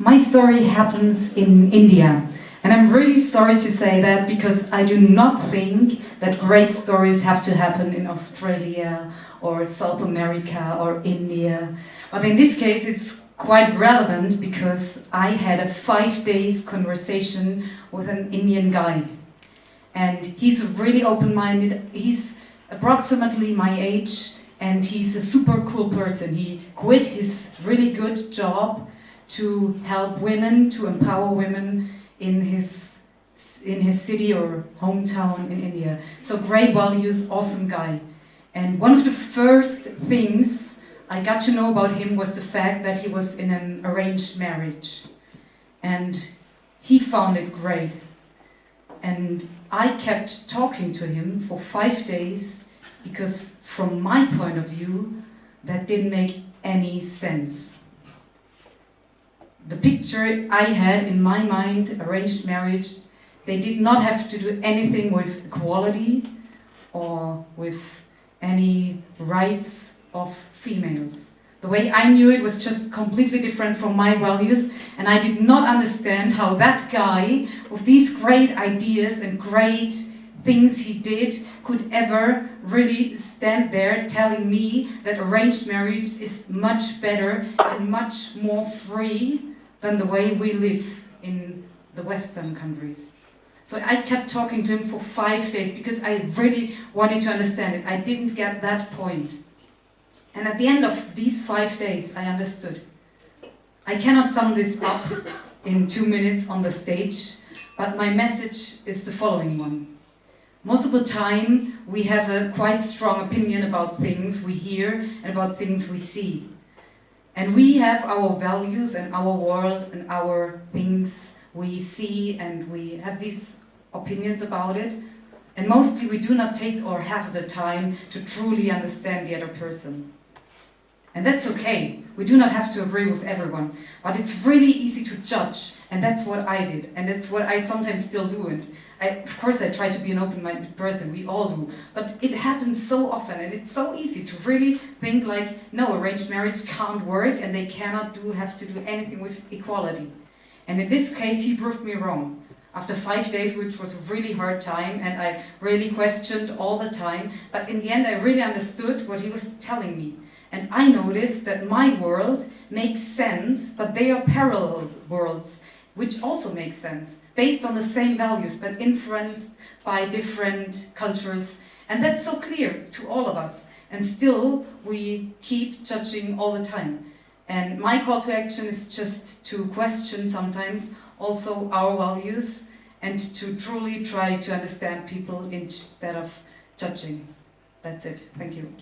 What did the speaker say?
My story happens in India. And I'm really sorry to say that because I do not think that great stories have to happen in Australia or South America or India. But in this case, it's quite relevant because I had a 5 days conversation with an Indian guy. And he's really open-minded. He's approximately my age and he's a super cool person. He quit his really good job to help women, to empower women in his city or hometown in India. So great values, awesome guy. And one of the first things I got to know about him was the fact that he was in an arranged marriage. And he found it great. And I kept talking to him for 5 days because from my point of view, that didn't make any sense. The picture I had in my mind, arranged marriage, they did not have to do anything with equality or with any rights of females. The way I knew it was just completely different from my values, and I did not understand how that guy, with these great ideas and great things he did, could ever really stand there telling me that arranged marriage is much better and much more free than the way we live in the Western countries. So I kept talking to him for 5 days because I really wanted to understand it. I didn't get that point. And at the end of these 5 days, I understood. I cannot sum this up in 2 minutes on the stage, but my message is the following one. Most of the time, we have a quite strong opinion about things we hear and about things we see. And we have our values and our world and our things we see and we have these opinions about it. And mostly we do not take or have the time to truly understand the other person. And that's okay. We do not have to agree with everyone. But it's really easy to judge. And that's what I did. And that's what I sometimes still do. And of course I try to be an open-minded person. We all do. But it happens so often. And it's so easy to really think like, no, arranged marriage can't work. And they cannot have to do anything with equality. And in this case, he proved me wrong. After 5 days, which was a really hard time. And I really questioned all the time. But in the end, I really understood what he was telling me. And I noticed that my world makes sense, but they are parallel worlds, which also make sense, based on the same values, but influenced by different cultures. And that's so clear to all of us. And still, we keep judging all the time. And my call to action is just to question sometimes also our values and to truly try to understand people instead of judging. That's it. Thank you.